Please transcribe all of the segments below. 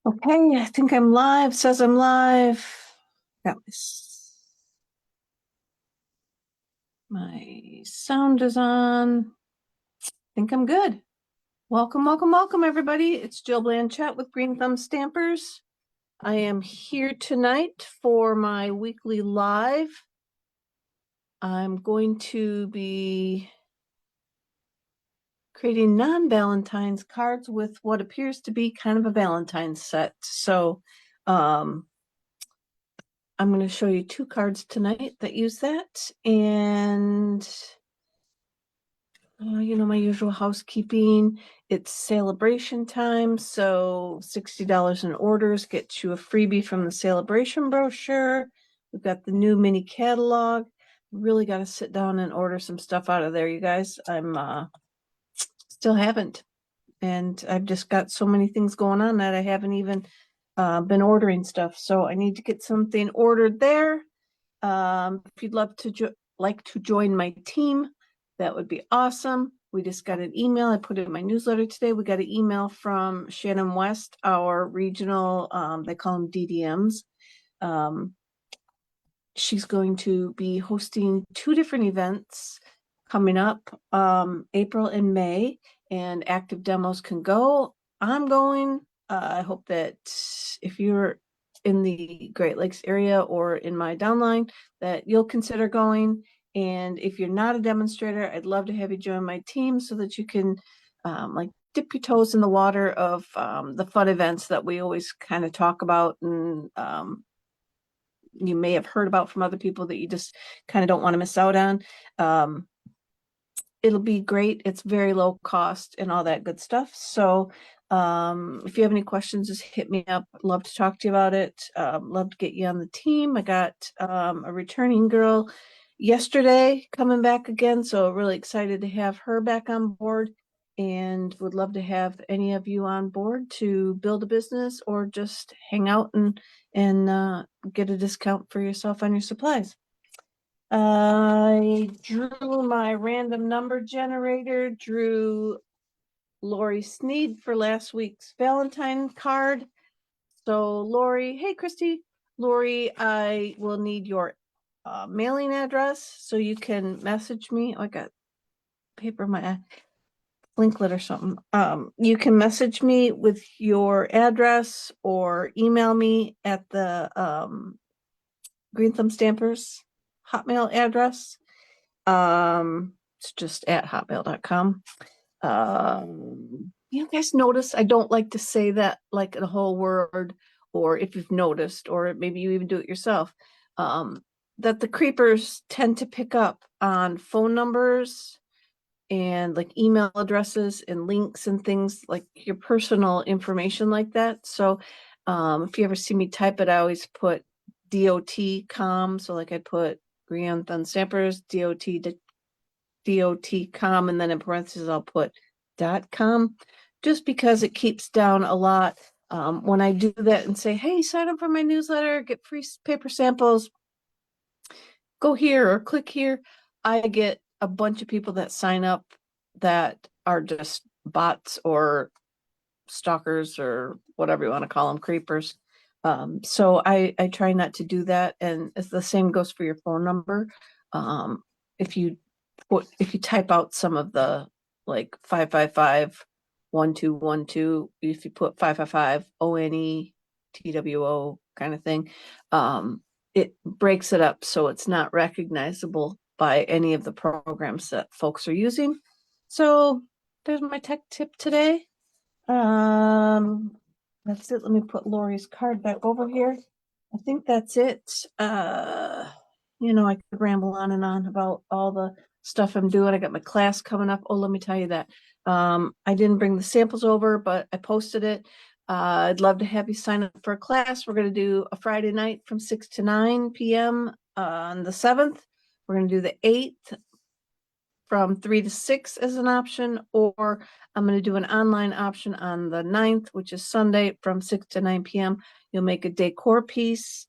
Okay, I think I'm live. Says I'm live. Got my sound is on. Think I'm good. Welcome, welcome, welcome, everybody. It's Jill Blanchett with Green Thumb Stampers. I am here tonight for my weekly live. I'm going to be creating non-Valentine's cards with what appears to be kind of a Valentine's set. So, I'm going to show you two cards tonight that use that, and my usual housekeeping. It's celebration time, so $60 in orders gets you a freebie from the celebration brochure. We've got the new mini catalog. Really got to sit down and order some stuff out of there, you guys. I'm still haven't, and I've just got so many things going on that I haven't even been ordering stuff. So I need to get something ordered there. If you'd love to like to join my team, that would be awesome. We just got an email. I put it in my newsletter today. We got an email from Shannon West, our regional, they call them DDMs. She's going to be hosting two different events coming up, April and May, and active demos can go. I'm going. I hope that if you're in the Great Lakes area or in my downline, that you'll consider going. And if you're not a demonstrator, I'd love to have you join my team so that you can like dip your toes in the water of the fun events that we always kind of talk about, and you may have heard about from other people that you just kind of don't want to miss out on. It'll be great. It's very low cost and all that good stuff. So if you have any questions, just hit me up. I'd love to talk to you about it. Love to get you on the team. I got a returning girl yesterday coming back again, so really excited to have her back on board, and would love to have any of you on board to build a business or just hang out and get a discount for yourself on your supplies. I drew my random number generator, drew Lori Sneed for last week's Valentine card. So Lori, hey Christy, Lori, I will need your mailing address so you can message me. Oh, I got paper in my linklet or something. You can message me with your address or email me at the Green Thumb Stampers Hotmail address. It's just at hotmail.com. You guys notice I don't like to say that like a whole word, or if you've noticed, or maybe you even do it yourself, that the creepers tend to pick up on phone numbers and like email addresses and links and things like your personal information like that. So if you ever see me type it, I always put .com. So like I put Green Thumb Stampers, .com, and then in parentheses I'll put .com, just because it keeps down a lot. When I do that and say, hey, sign up for my newsletter, get free paper samples, go here or click here, I get a bunch of people that sign up that are just bots or stalkers or whatever you want to call them, creepers. So I try not to do that. And it's the same goes for your phone number. If you type out some of the like 555-1212, if you put 555 ONETWO kind of thing, it breaks it up so it's not recognizable by any of the programs that folks are using. So there's my tech tip today. That's it. Let me put Lori's card back over here. I think that's it. I could ramble on and on about all the stuff I'm doing. I got my class coming up. Oh, let me tell you that. I didn't bring the samples over, but I posted it. I'd love to have you sign up for a class. We're going to do a Friday night from 6 to 9 p.m. On the 7th. We're going to do the 8th from 3 to 6 as an option, or I'm going to do an online option on the 9th, which is Sunday from 6 to 9 p.m. You'll make a decor piece.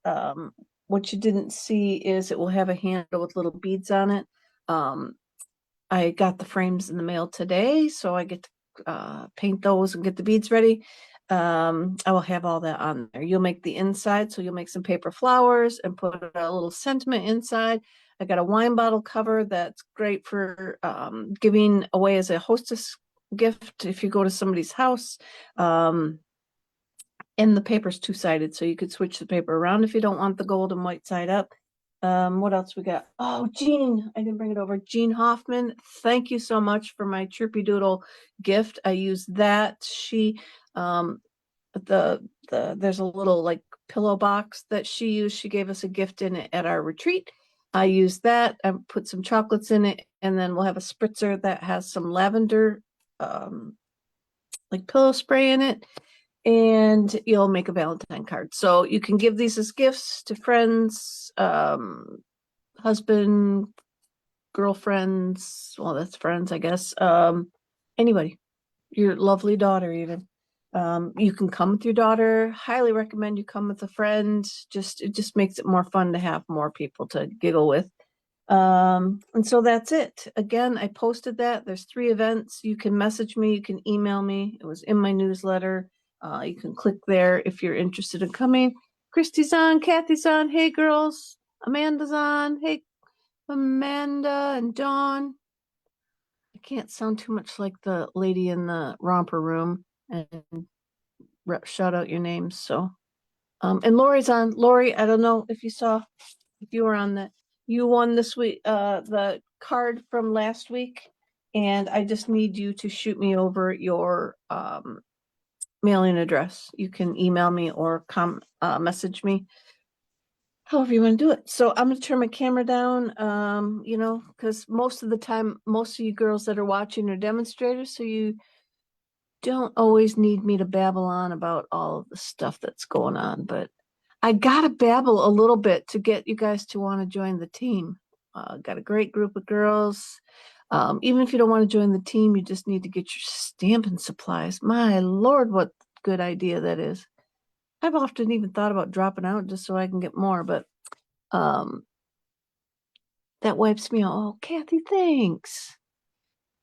What you didn't see is it will have a handle with little beads on it. I got the frames in the mail today, so I get to paint those and get the beads ready. I will have all that on there. You'll make the inside, so you'll make some paper flowers and put a little sentiment inside. I got a wine bottle cover that's great for giving away as a hostess gift if you go to somebody's house. And the paper's two-sided, so you could switch the paper around if you don't want the gold and white side up. What else we got? Oh, Jean, I didn't bring it over. Jean Hoffman, thank you so much for my Chirpy Doodle gift. I used that. She, there's a little like pillow box that she used. She gave us a gift in it at our retreat. I used that. I put some chocolates in it, and then we'll have a spritzer that has some lavender, like pillow spray in it, and you'll make a Valentine card. So you can give these as gifts to friends, husband, girlfriends. Well, that's friends, I guess. Anybody, your lovely daughter, even. You can come with your daughter. Highly recommend you come with a friend. It just makes it more fun to have more people to giggle with. And so that's it. Again, I posted that. There's 3 events. You can message me, you can email me. It was in my newsletter. You can click there if you're interested in coming. Christy's on, Kathy's on. Hey, girls. Amanda's on. Hey, Amanda and Dawn. I can't sound too much like the lady in the romper room and shout out your names. So, and Lori's on. Lori, I don't know if you were on that. You won this week, the card from last week, and I just need you to shoot me over your mailing address. You can email me or message me, however you want to do it. So I'm gonna turn my camera down, because most of the time, most of you girls that are watching are demonstrators, so you don't always need me to babble on about all of the stuff that's going on, but I gotta babble a little bit to get you guys to want to join the team. Got a great group of girls. Even if you don't want to join the team, you just need to get your stamping supplies. My Lord, what good idea that is. I've often even thought about dropping out just so I can get more, but that wipes me out. Oh, Kathy, thanks.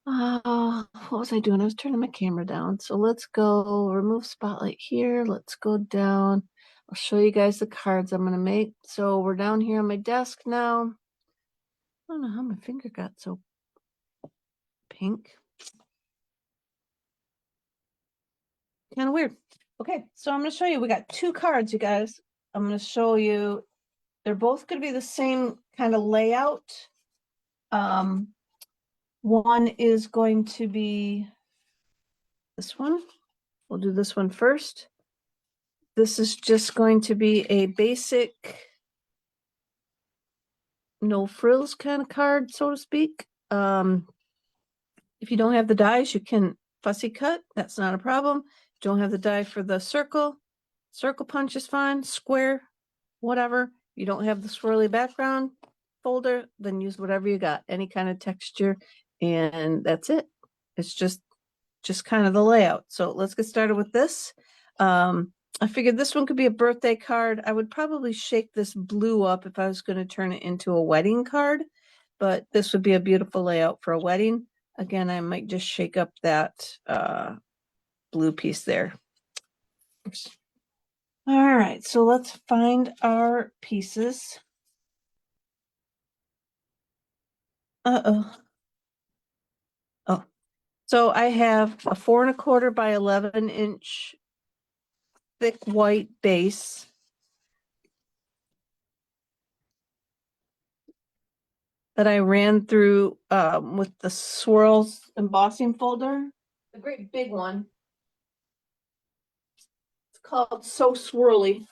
What was I doing? I was turning my camera down. So let's go remove spotlight here. Let's go down. I'll show you guys the cards I'm going to make. So we're down here on my desk now. I don't know how my finger got so pink. Kind of weird. Okay, so I'm going to show you. We got 2 cards, you guys. I'm going to show you. They're both going to be the same kind of layout. One is going to be this one. We'll do this one first. This is just going to be a basic no frills kind of card, so to speak. If you don't have the dies, you can fussy cut. That's not a problem. Don't have the die for the circle. Circle punch is fine. Square, whatever. You don't have the swirly background folder, then use whatever you got. Any kind of texture, and that's it. It's just kind of the layout. So let's get started with this. I figured this one could be a birthday card. I would probably shake this blue up if I was going to turn it into a wedding card, but this would be a beautiful layout for a wedding. Again, I might just shake up that blue piece there. All right, so let's find our pieces. Uh-oh. Oh, so I have a 4 1/4 by 11-inch thick white base. That I ran through with the swirls embossing folder. A great big one. It's called So Swirly.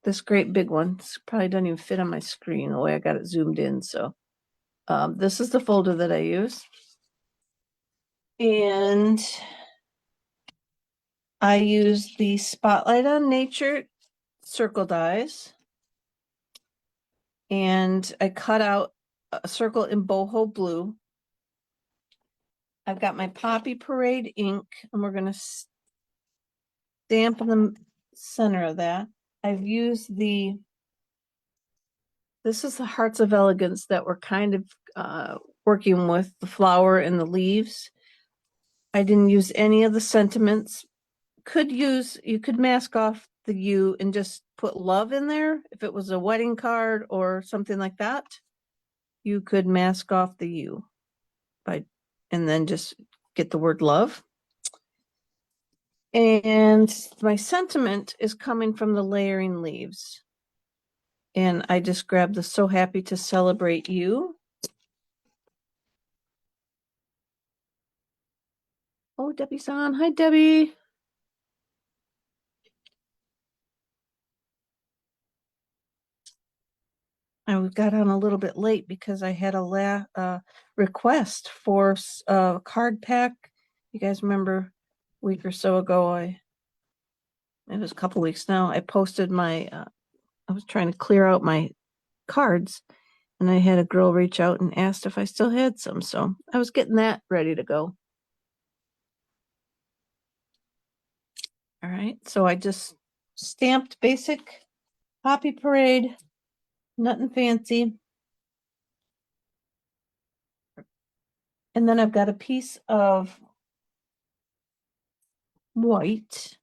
This great big one. This probably doesn't even fit on my screen the way I got it zoomed in. So this is the folder that I use. And I use the Spotlight on Nature circle dies. And I cut out a circle in boho blue. I've got my Poppy Parade ink, and we're going to stamp in the center of that. I've used this is the Hearts of Elegance that we're kind of working with the flower and the leaves. I didn't use any of the sentiments. You could mask off the U and just put love in there. If it was a wedding card or something like that, you could mask off the U and then just get the word love. And my sentiment is coming from the layering leaves. And I just grabbed the So Happy to Celebrate You. Oh, Debbie's on. Hi, Debbie. I got on a little bit late because I had a request for a card pack. You guys remember a week or so ago, it was a couple weeks now, I posted I was trying to clear out my cards, and I had a girl reach out and asked if I still had some. So I was getting that ready to go. All right. So I just stamped basic Poppy Parade, nothing fancy. And then I've got a piece of white.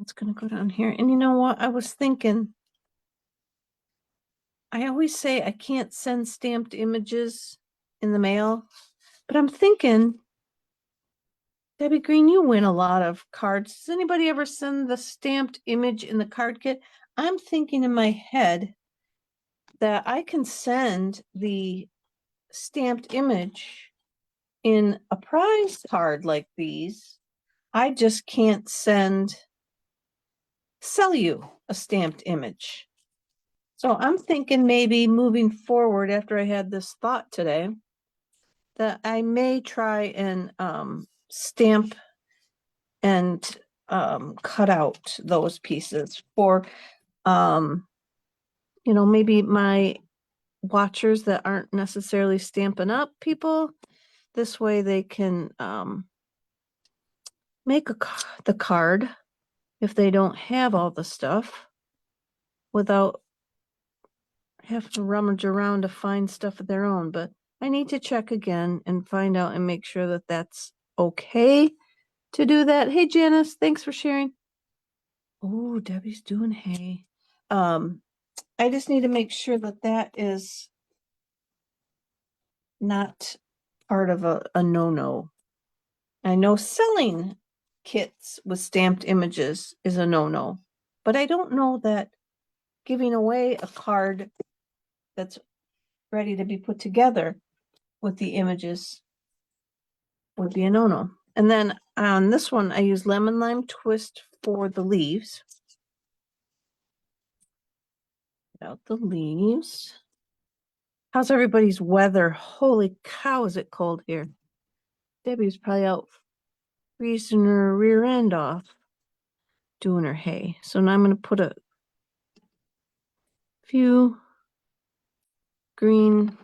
It's going to go down here. And you know what? I was thinking, I always say I can't send stamped images in the mail, but I'm thinking, Debbie Green, you win a lot of cards. Does anybody ever send the stamped image in the card kit? I'm thinking in my head that I can send the stamped image in a prize card like these. I just can't sell you a stamped image. So I'm thinking maybe moving forward, after I had this thought today, that I may try and stamp and cut out those pieces for maybe my watchers that aren't necessarily Stampin' Up people. This way they can make the card if they don't have all the stuff without having to rummage around to find stuff of their own. But I need to check again and find out and make sure that that's okay to do that. Hey, Janice, thanks for sharing. Oh, Debbie's doing hay. I just need to make sure that that is not part of a no-no. I know selling kits with stamped images is a no-no, but I don't know that giving away a card that's ready to be put together with the images would be a no-no. And then on this one, I use lemon lime twist for the leaves. Out the leaves. How's everybody's weather? Holy cow, is it cold here? Debbie's probably out freezing her rear end off doing her hay. So now I'm going to put a few green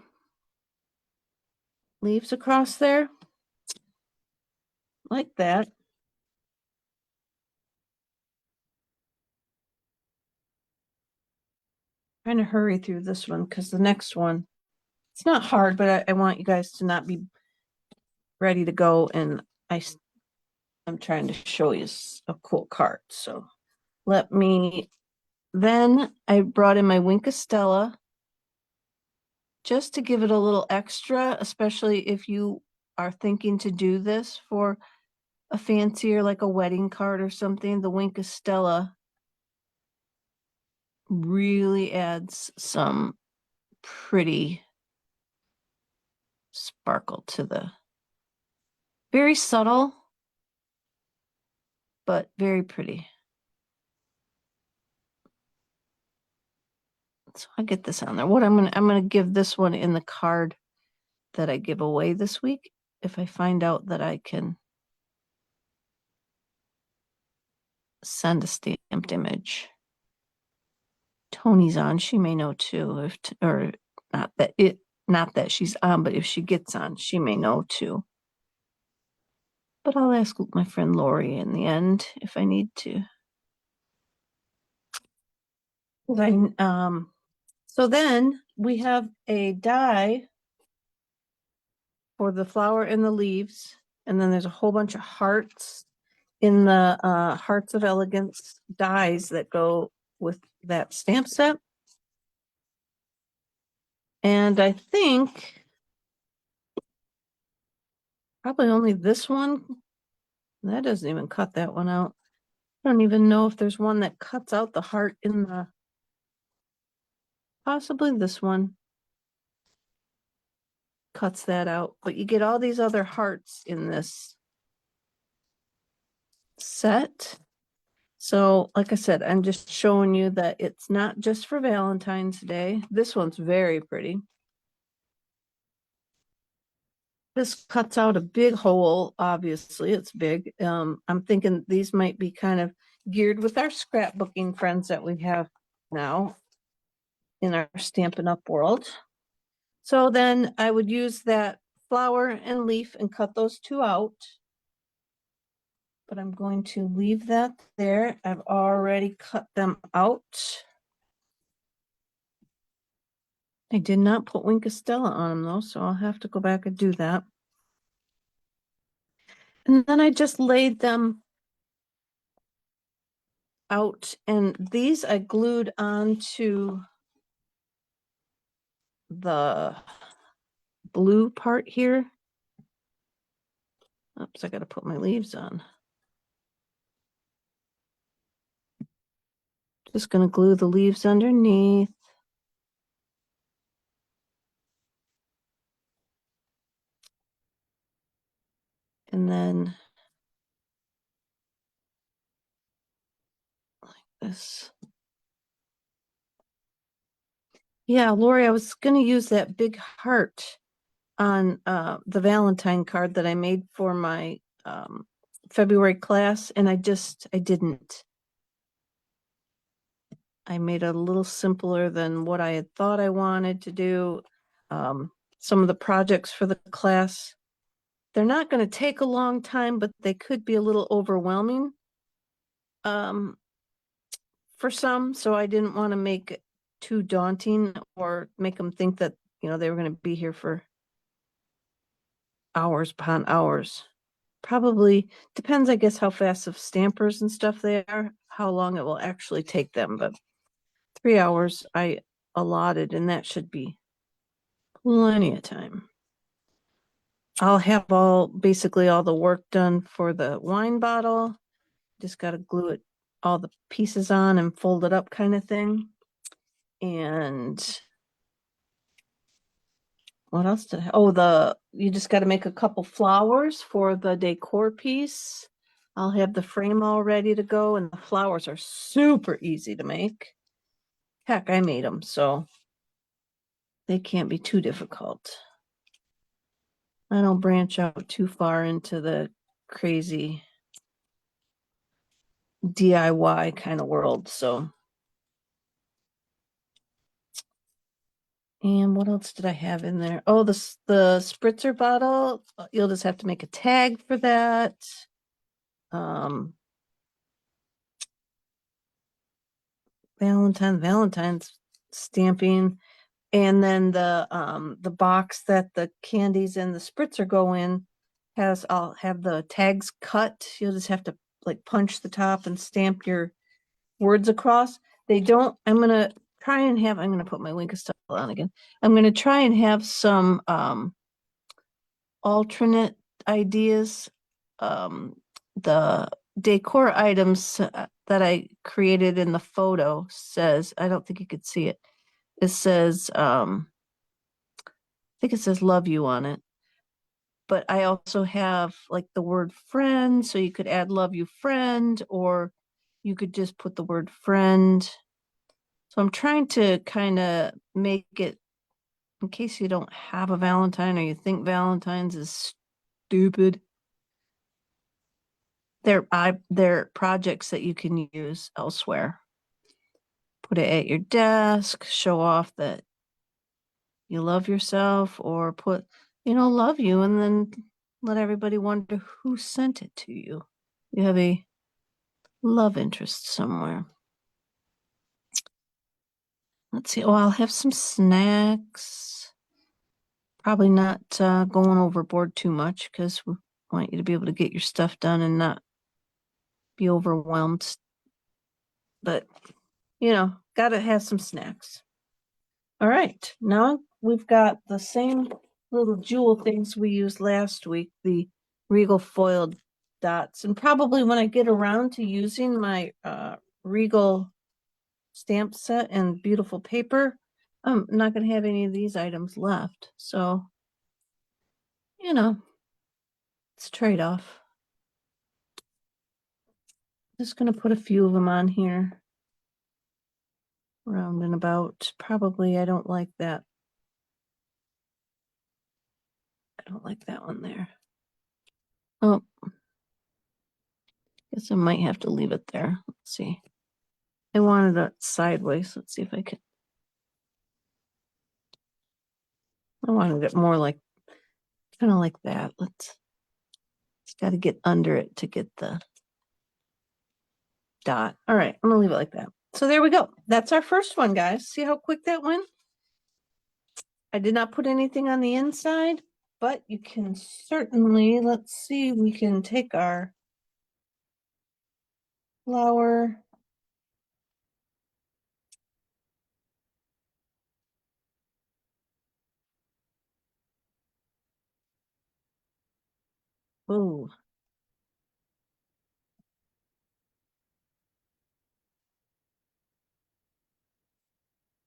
leaves across there like that. Trying to hurry through this one because the next one, it's not hard, but I want you guys to not be ready to go. And I'm trying to show you a cool card. So then I brought in my Winkostella just to give it a little extra, especially if you are thinking to do this for a fancier, like a wedding card or something. The Winkostella really adds some pretty sparkle to very subtle, but very pretty. So I'll get this on there. I'm gonna give this one in the card that I give away this week if I find out that I can send a stamped image. Tony's on, she may know too, or not that she's on, but if she gets on, she may know too. But I'll ask my friend Lori in the end if I need to. So then we have a die for the flower and the leaves. And then there's a whole bunch of hearts in the Hearts of Elegance dies that go with that stamp set. And I think probably only this one. That doesn't even cut that one out. I don't even know if there's one that cuts out the heart in the, possibly this one cuts that out, but you get all these other hearts in this set. So like I said, I'm just showing you that it's not just for Valentine's Day. This one's very pretty. This cuts out a big hole, obviously it's big. I'm thinking these might be kind of geared with our scrapbooking friends that we have now in our Stampin' Up! World. So then I would use that flower and leaf and cut those two out. But I'm going to leave that there. I've already cut them out. I did not put Wink of Stella on them though, so I'll have to go back and do that. And then I just laid them out, and these I glued onto the blue part here. Oops, I got to put my leaves on. Just going to glue the leaves underneath. And then like this. Yeah, Lori, I was going to use that big heart on the Valentine card that I made for my February class, and I didn't. I made it a little simpler than what I had thought I wanted to do. Some of the projects for the class, they're not going to take a long time, but they could be a little overwhelming for some. So I didn't want to make it too daunting or make them think that, you know, they were going to be here for hours upon hours. Probably depends, I guess, how fast of stampers and stuff they are, how long it will actually take them. But 3 hours I allotted, and that should be plenty of time. I'll have basically all the work done for the wine bottle. Just got to glue it, all the pieces on and fold it up kind of thing. And what else did I, oh, you just got to make a couple flowers for the decor piece. I'll have the frame all ready to go, and the flowers are super easy to make. Heck, I made them, so they can't be too difficult. I don't branch out too far into the crazy DIY kind of world, so. And what else did I have in there? Oh, the spritzer bottle. You'll just have to make a tag for that. Valentine's stamping, and then the box that the candies and the spritzer go in I'll have the tags cut. You'll just have to like punch the top and stamp your words across. I'm gonna put my Wink of Stella on again. I'm gonna try and have some alternate ideas. The decor items that I created in the photo says, I don't think you could see it. It says, I think it says love you on it. But I also have like the word friend, so you could add love you friend, or you could just put the word friend. So I'm trying to kind of make it, in case you don't have a Valentine or you think Valentine's is stupid. They're projects that you can use elsewhere. Put it at your desk, show off that you love yourself, or put, love you, and then let everybody wonder who sent it to you. You have a love interest somewhere. Let's see. Oh, I'll have some snacks. Probably not going overboard too much because we want you to be able to get your stuff done and not be overwhelmed. But, you know, gotta have some snacks. All right, now we've got the same little jewel things we used last week, the Regal foiled dots. And probably when I get around to using my Regal stamp set and beautiful paper, I'm not going to have any of these items left. So, you know, it's a trade-off. Just going to put a few of them on here. Round and about. Probably I don't like that. I don't like that one there. Oh, guess I might have to leave it there. Let's see. I wanted it sideways. Let's see if I can. I wanted it more like, kind of like that. It's got to get under it to get the dot. All right, I'm gonna leave it like that. So there we go. That's our first one, guys. See how quick that went? I did not put anything on the inside, but you can certainly, let's see, we can take our flower. Oh,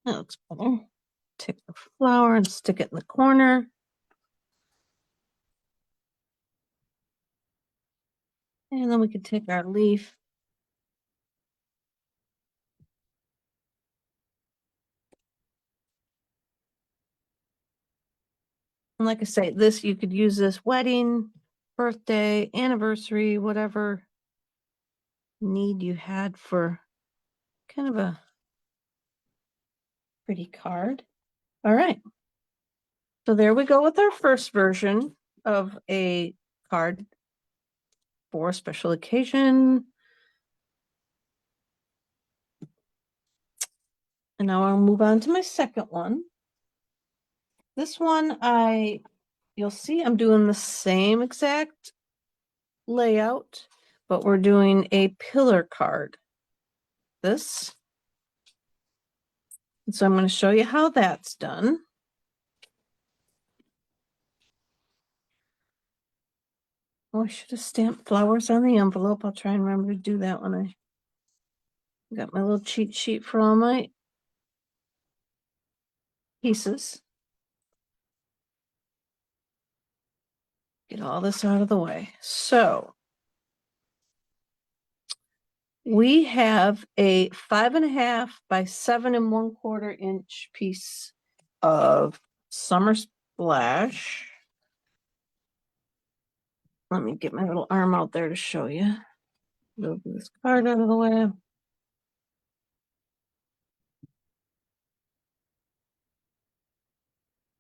that looks better. Take the flower and stick it in the corner. And then we could take our leaf. And like I say, this, you could use this wedding, birthday, anniversary, whatever need you had for kind of a pretty card. All right. So there we go with our first version of a card for a special occasion. And now I'll move on to my second one. This one, you'll see I'm doing the same exact layout, but we're doing a pillar card. This. And so I'm going to show you how that's done. Oh, I should have stamped flowers on the envelope. I'll try and remember to do that when I got my little cheat sheet for all my pieces. Get all this out of the way. So we have a 5.5 by 7 1/4 inch piece of Summer Splash. Let me get my little arm out there to show you. Move this card out of the way.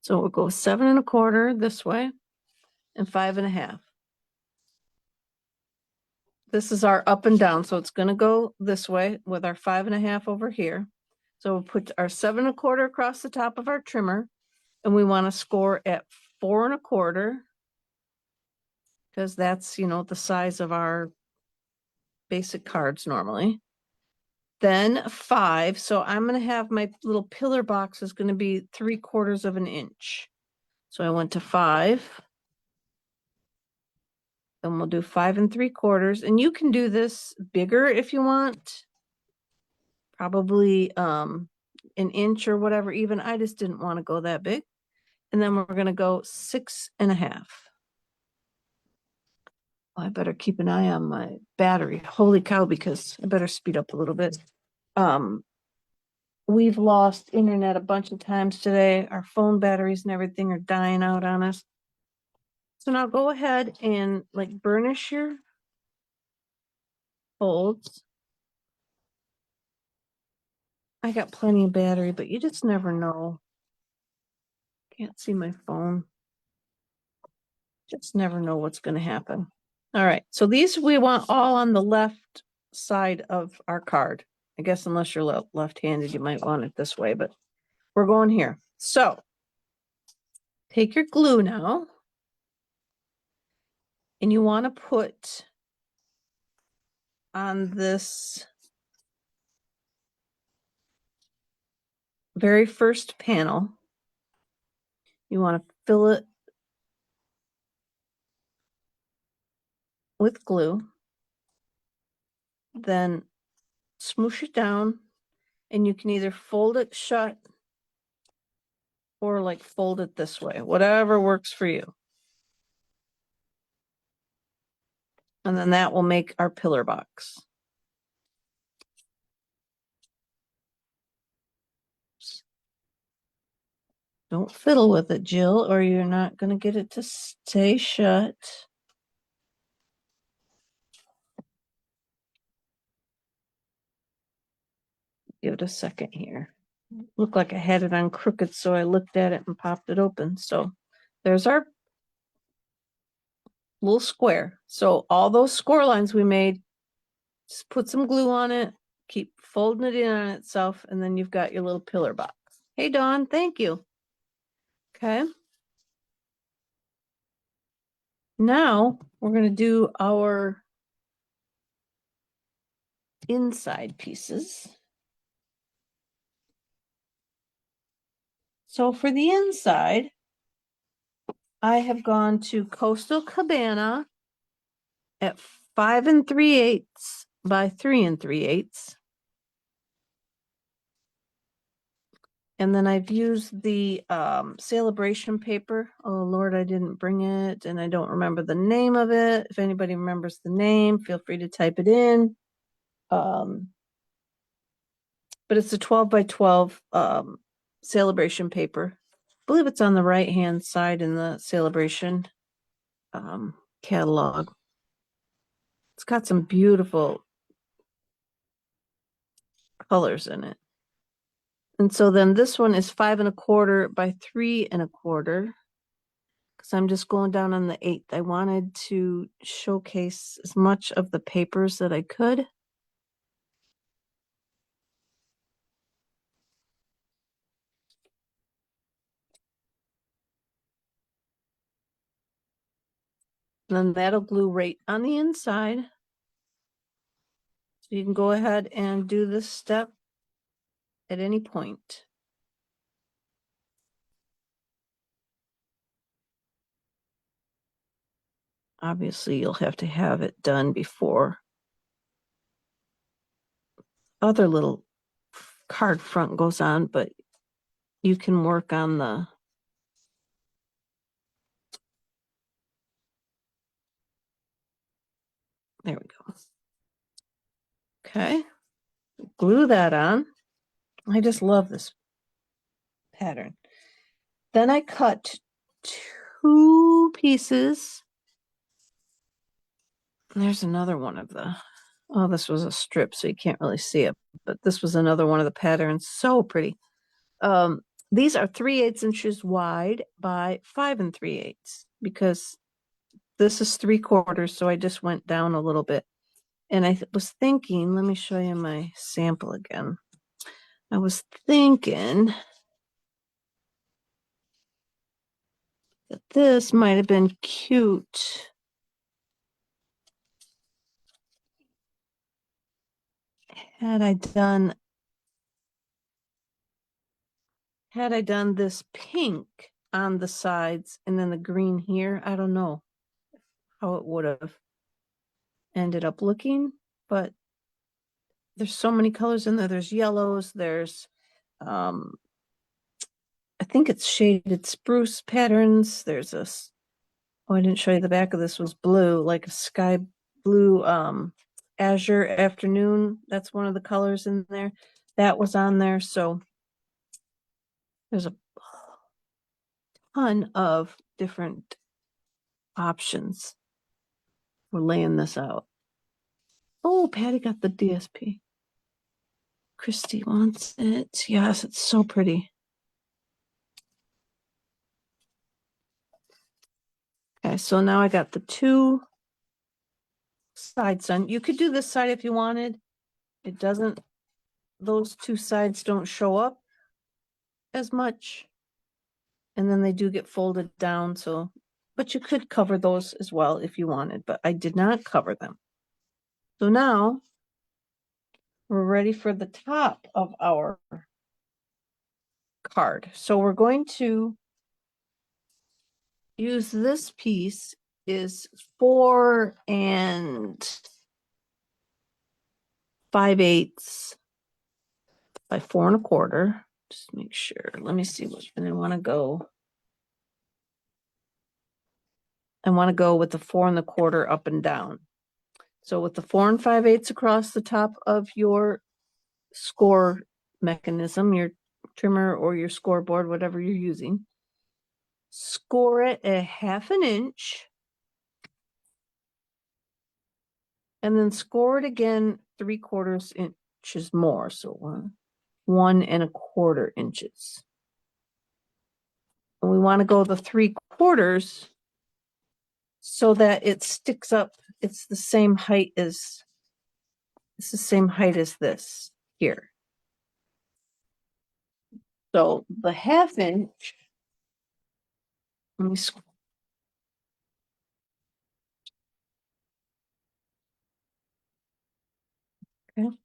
So we'll go 7 1/4 this way and 5.5. This is our up and down. So it's going to go this way with our 5.5 over here. So we'll put our 7 1/4 across the top of our trimmer, and we want to score at 4 1/4 because that's, you know, the size of our basic cards normally. Then 5. So I'm going to have my little pillar box is going to be 3/4 of an inch. So I went to 5. Then we'll do 5 3/4. And you can do this bigger if you want. Probably an inch or whatever, even. I just didn't want to go that big. And then we're going to go 6.5. I better keep an eye on my battery. Holy cow, because I better speed up a little bit. We've lost internet a bunch of times today. Our phone batteries and everything are dying out on us. So now go ahead and like burnish your folds. I got plenty of battery, but you just never know. Can't see my phone. Just never know what's going to happen. All right, so these we want all on the left side of our card. I guess unless you're left-handed, you might want it this way, but we're going here. So Take your glue now, and you want to put on this very first panel, you want to fill it with glue, then smoosh it down, and you can either fold it shut or like fold it this way, whatever works for you. And then that will make our pillar box. Don't fiddle with it, Jill, or you're not going to get it to stay shut. Give it a second here. Looked like I had it on crooked, so I looked at it and popped it open. So there's our little square. So all those score lines we made, just put some glue on it, keep folding it in on itself, and then you've got your little pillar box. Hey, Dawn, thank you. Okay. Now we're going to do our inside pieces. So for the inside, I have gone to Coastal Cabana at 5 3/8 by 3 3/8. And then I've used the celebration paper. Oh, Lord, I didn't bring it, and I don't remember the name of it. If anybody remembers the name, feel free to type it in. But it's a 12 by 12 celebration paper. I believe it's on the right-hand side in the celebration catalog. It's got some beautiful colors in it. And so then this one is 5 1/4 by 3 1/4. Because I'm just going down on the 8th. I wanted to showcase as much of the papers that I could. And then that'll glue right on the inside. So you can go ahead and do this step at any point. Obviously, you'll have to have it done before other little card front goes on, but you can work on the there we go. Okay, glue that on. I just love this pattern. Then I cut 2 pieces. There's another one of the, oh, this was a strip, so you can't really see it, but this was another one of the patterns. So pretty. These are 3/8 inches wide by 5 3/8 because this is 3/4, so I just went down a little bit. And I was thinking, let me show you my sample again. I was thinking that this might have been cute. Had I done this pink on the sides and then the green here, I don't know how it would have ended up looking, but there's so many colors in there. There's yellows, there's I think it's shaded spruce patterns. There's a, oh, I didn't show you the back of this was blue, like a sky blue azure afternoon. That's one of the colors in there. That was on there. So there's a ton of different options. We're laying this out. Oh, Patty got the DSP. Christy wants it. Yes, it's so pretty. Okay, so now I got the 2 sides done. You could do this side if you wanted. It doesn't, those 2 sides don't show up as much. And then they do get folded down, so, but you could cover those as well if you wanted, but I did not cover them. So now we're ready for the top of our card. So we're going to use this piece is 4 5/8 by 4 1/4. Just make sure. Let me see which one I want to go. I want to go with the 4 1/4 up and down. So with the 4 5/8 across the top of your score mechanism, your trimmer or your scoreboard, whatever you're using, score it a 1/2 inch, and then score it again 3/4 inches more. So 1 1/4 inches. And we want to go the 3/4 so that it sticks up. It's the same height as this here. So the 1/2 inch, let me okay.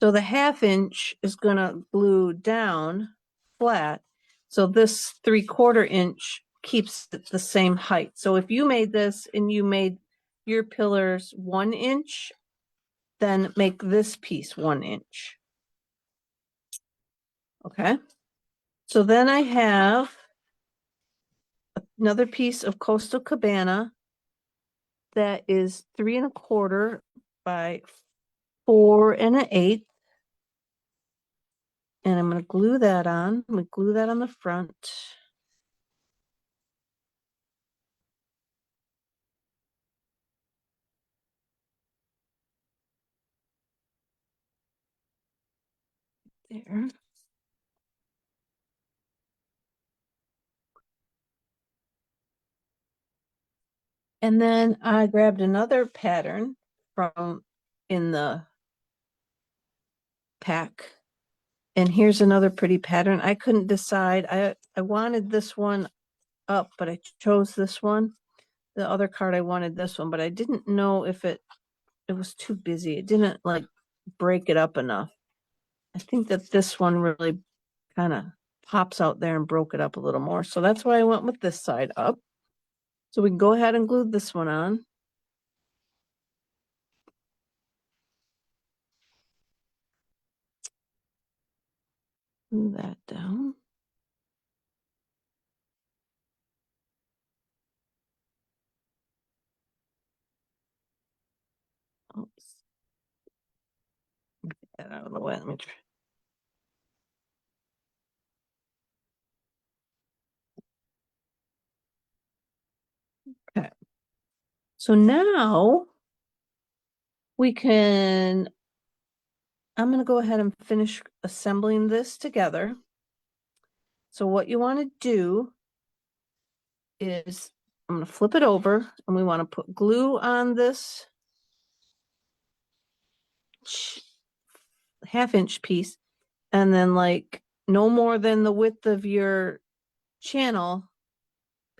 So the 1/2 inch is going to glue down flat. So this 3/4 inch keeps it the same height. So if you made this and you made your pillars 1 inch, then make this piece 1 inch. Okay. So then I have another piece of Coastal Cabana that is 3 1/4 by 4 1/8. And I'm going to glue that on. I'm going to glue that on the front. There. And then I grabbed another pattern from in the pack. And here's another pretty pattern. I couldn't decide. I wanted this one up, but I chose this one. The other card, I wanted this one, but I didn't know if it was too busy. It didn't like break it up enough. I think that this one really kind of pops out there and broke it up a little more. So that's why I went with this side up. So we can go ahead and glue this one on. Glue that down. Oops. Get that out of the way. Let me try. Okay. So now we can, I'm going to go ahead and finish assembling this together. So what you want to do is I'm going to flip it over and we want to put glue on this 1/2 inch piece, and then like no more than the width of your channel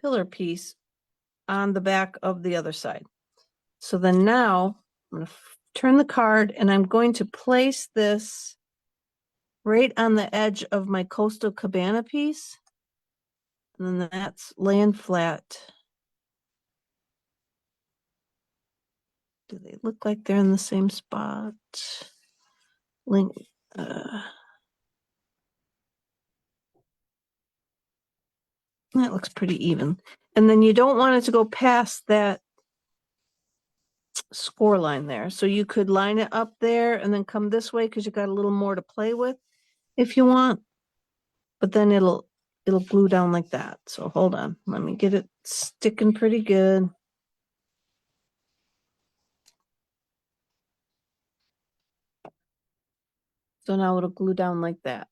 pillar piece on the back of the other side. So then now I'm going to turn the card and I'm going to place this right on the edge of my Coastal Cabana piece. And then that's laying flat. Do they look like they're in the same spot? Link. That looks pretty even. And then you don't want it to go past that score line there. So you could line it up there and then come this way because you got a little more to play with if you want. But then it'll glue down like that. So hold on. Let me get it sticking pretty good. So now it'll glue down like that.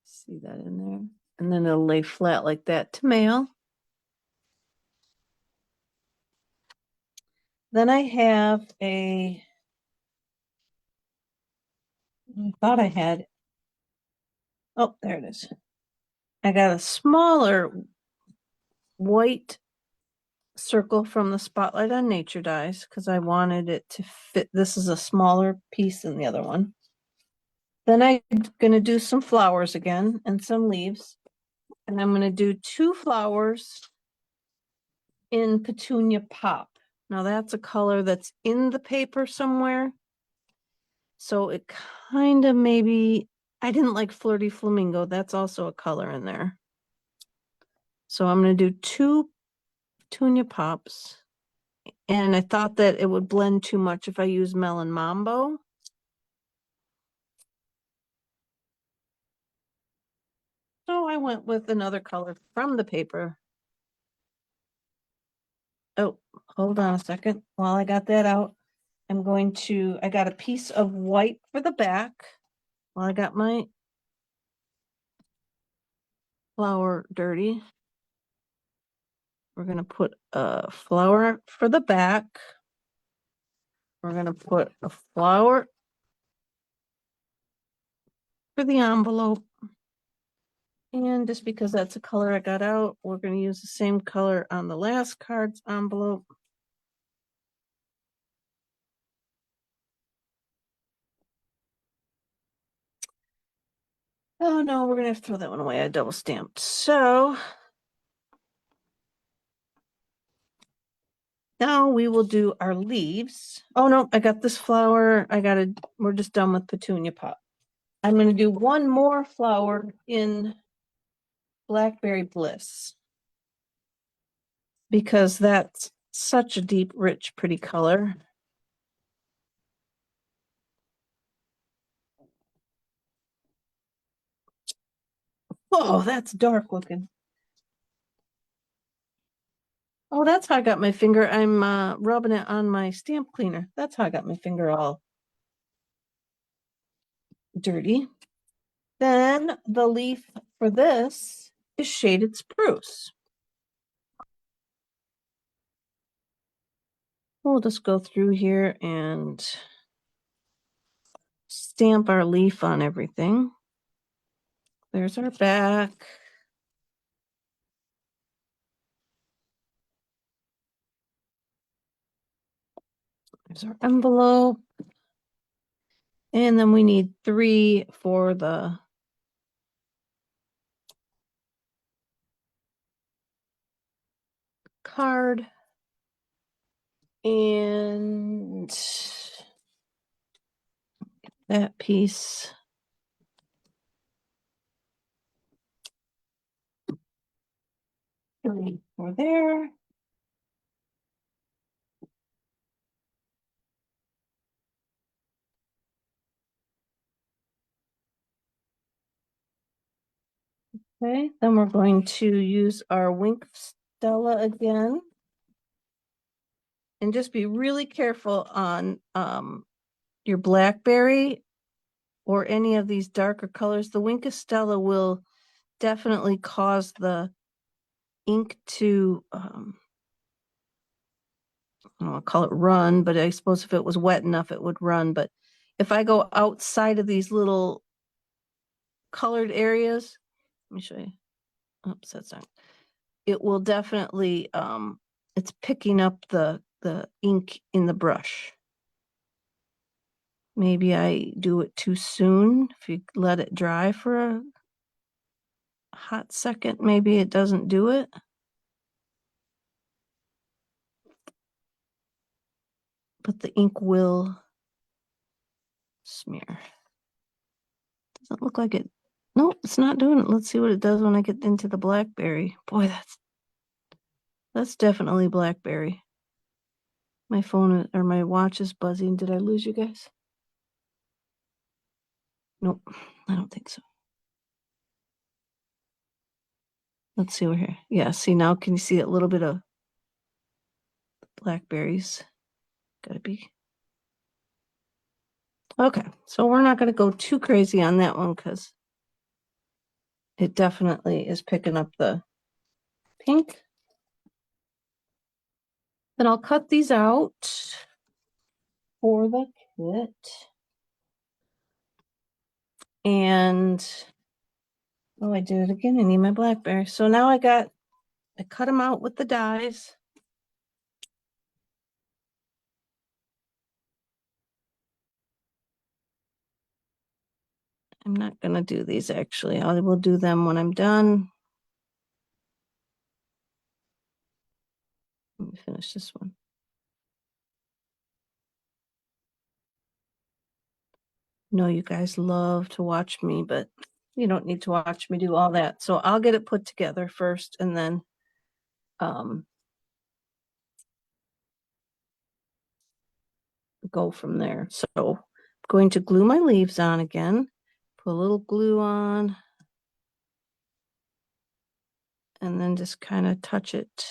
See that in there? And then it'll lay flat like that to mail. Then I have I thought I had, oh, there it is. I got a smaller white circle from the Spotlight on Nature dies because I wanted it to fit. This is a smaller piece than the other one. Then I'm going to do some flowers again and some leaves. And I'm going to do 2 flowers in Petunia Pop. Now that's a color that's in the paper somewhere. So it kind of maybe, I didn't like Flirty Flamingo. That's also a color in there. So I'm going to do 2 Petunia Pops. And I thought that it would blend too much if I use Melon Mambo. So I went with another color from the paper. Oh, hold on a second. While I got that out, I got a piece of white for the back. While I got my flower dirty, we're going to put a flower for the back. We're going to put a flower for the envelope. And just because that's a color I got out, we're going to use the same color on the last card's envelope. Oh no, we're going to have to throw that one away. I double stamped. So now we will do our leaves. Oh no, I got this flower. We're just done with Petunia Pop. I'm going to do one more flower in Blackberry Bliss because that's such a deep, rich, pretty color. Oh, that's dark looking. Oh, that's how I got my finger. I'm rubbing it on my stamp cleaner. That's how I got my finger all dirty. Then the leaf for this is Shaded Spruce. We'll just go through here and stamp our leaf on everything. There's our back. There's our envelope. And then we need 3 for the card. And that piece. For there. Okay, then we're going to use our Wink Stella again. And just be really careful on your blackberry or any of these darker colors. The Wink Stella will definitely cause the ink to, I'll call it run, but I suppose if it was wet enough, it would run. But if I go outside of these little colored areas, let me show you. Oops, that's not. It will definitely, it's picking up the ink in the brush. Maybe I do it too soon. If you let it dry for a hot second, maybe it doesn't do it. But the ink will smear. Doesn't look like it. Nope, it's not doing it. Let's see what it does when I get into the blackberry. Boy, that's definitely blackberry. My phone or my watch is buzzing. Did I lose you guys? Nope, I don't think so. Let's see over here. Yeah, see now, can you see a little bit of blackberries? Gotta be. Okay, so we're not gonna go too crazy on that one because it definitely is picking up the pink. Then I'll cut these out for the kit. And Oh, I did it again. I need my blackberry. So now I cut them out with the dies. I'm not gonna do these actually. I will do them when I'm done. Let me finish this one. No, you guys love to watch me, but you don't need to watch me do all that. So I'll get it put together first and then go from there. So I'm going to glue my leaves on again, put a little glue on, and then just kind of touch it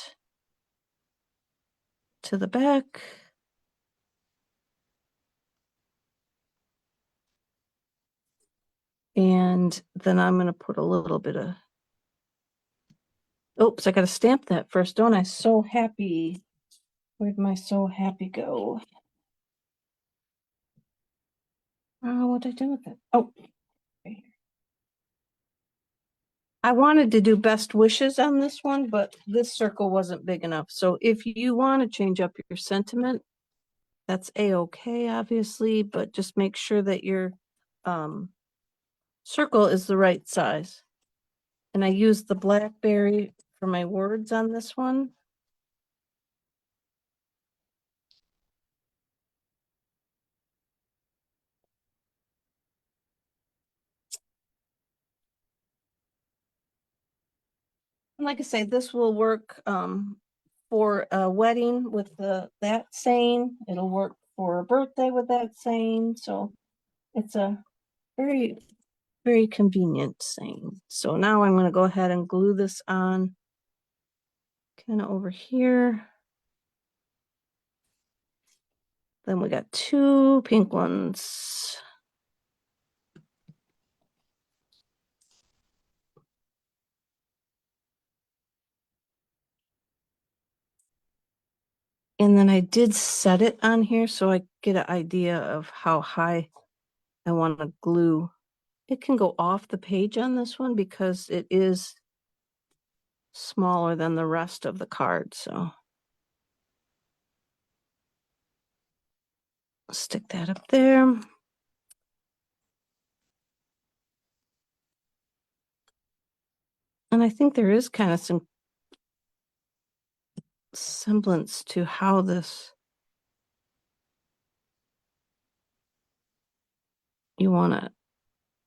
to the back. And then I'm going to put a little bit of, oops, I got to stamp that first, don't I? So happy. Where'd my so happy go? Oh, what'd I do with it? Oh, right here. I wanted to do best wishes on this one, but this circle wasn't big enough. So if you want to change up your sentiment, that's a-okay, obviously, but just make sure that your circle is the right size. And I used the blackberry for my words on this one. And like I say, this will work for a wedding with that saying. It'll work for a birthday with that saying. So it's a very, very convenient saying. So now I'm going to go ahead and glue this on kind of over here. Then we got two pink ones. And then I did set it on here so I get an idea of how high I want to glue. It can go off the page on this one because it is smaller than the rest of the card. So stick that up there. And I think there is kind of some semblance to how this you want to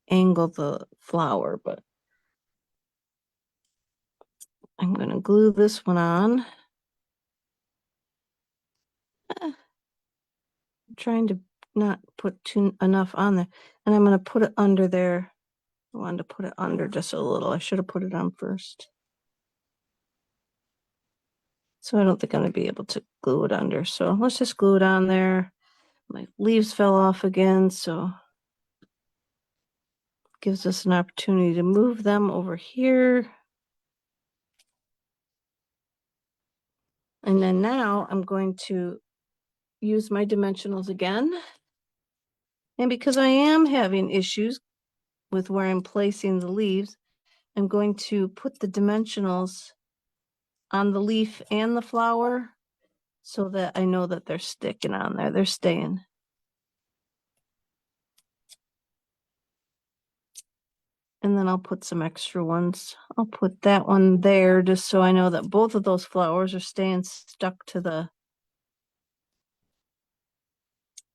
angle the flower, but I'm going to glue this one on. I'm trying to not put enough on there, and I'm going to put it under there. I wanted to put it under just a little. I should have put it on first. So I don't think I'm going to be able to glue it under. So let's just glue it on there. My leaves fell off again, so gives us an opportunity to move them over here. And then now I'm going to use my dimensionals again. And because I am having issues with where I'm placing the leaves, I'm going to put the dimensionals on the leaf and the flower so that I know that they're sticking on there. They're staying. And then I'll put some extra ones. I'll put that one there just so I know that both of those flowers are staying stuck to the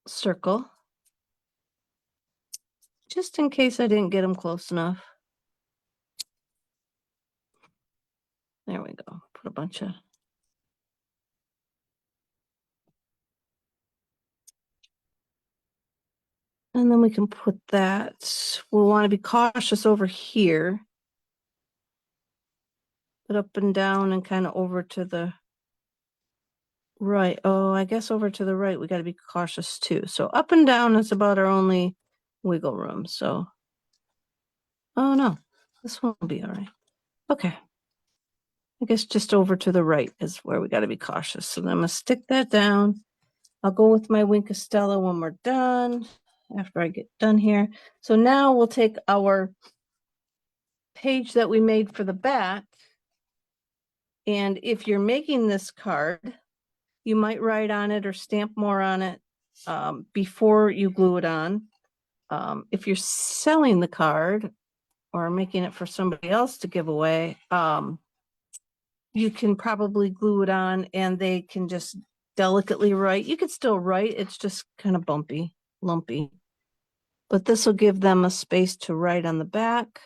circle. Just in case I didn't get them close enough. There we go. Put a bunch of. And then we can put that. We'll want to be cautious over here. Put up and down and kind of over to the right. Oh, I guess over to the right, we got to be cautious too. So up and down is about our only wiggle room. So, oh no, this one will be all right. Okay. I guess just over to the right is where we got to be cautious. So then I'm going to stick that down. I'll go with my Wink Estella when we're done, after I get done here. So now we'll take our page that we made for the back. And if you're making this card, you might write on it or stamp more on it before you glue it on. If you're selling the card or making it for somebody else to give away, you can probably glue it on and they can just delicately write. You could still write, it's just kind of bumpy, lumpy. But this will give them a space to write on the back.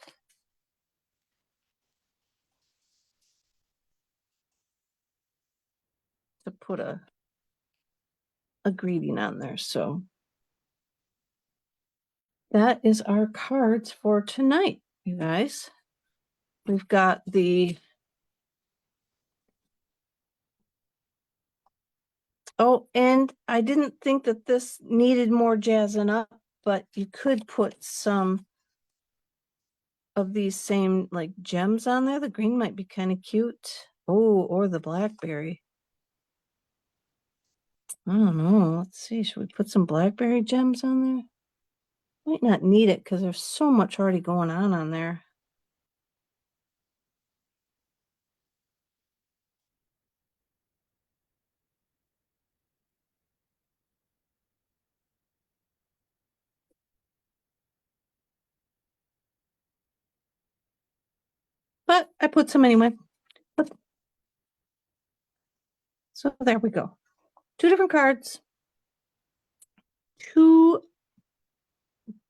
To put a greeting on there. So that is our cards for tonight, you guys. We've got the oh, and I didn't think that this needed more jazzing up, but you could put some of these same like gems on there. The green might be kind of cute. Oh, or the blackberry. I don't know. Let's see. Should we put some blackberry gems on there? Might not need it because there's so much already going on there. But I put some anyway. So there we go. 2 different cards. 2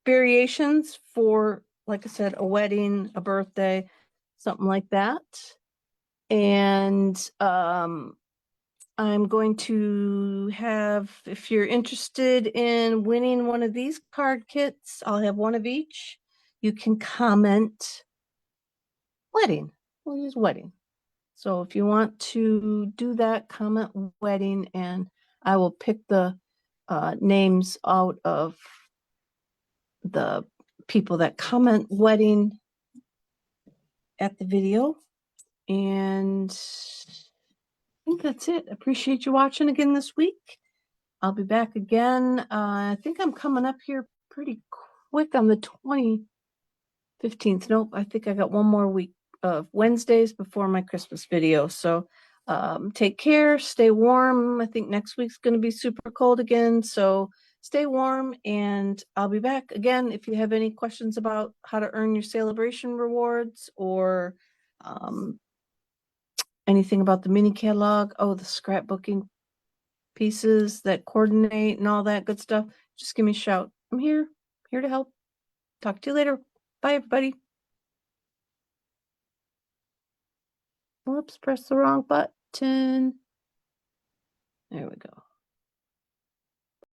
variations for, like I said, a wedding, a birthday, something like that. And I'm going to have, if you're interested in winning one of these card kits, I'll have one of each. You can comment wedding. We'll use wedding. So if you want to do that, comment wedding, and I will pick the names out of the people that comment wedding at the video. And I think that's it. Appreciate you watching again this week. I'll be back again. I think I'm coming up here pretty quick on the 15th. Nope, I think I got one more week of Wednesdays before my Christmas video. So take care, stay warm. I think next week's going to be super cold again. So stay warm, and I'll be back again. If you have any questions about how to earn your celebration rewards or anything about the mini catalog, the scrapbooking pieces that coordinate and all that good stuff, just give me a shout. I'm here to help. Talk to you later. Bye, everybody. Whoops, press the wrong button. There we go.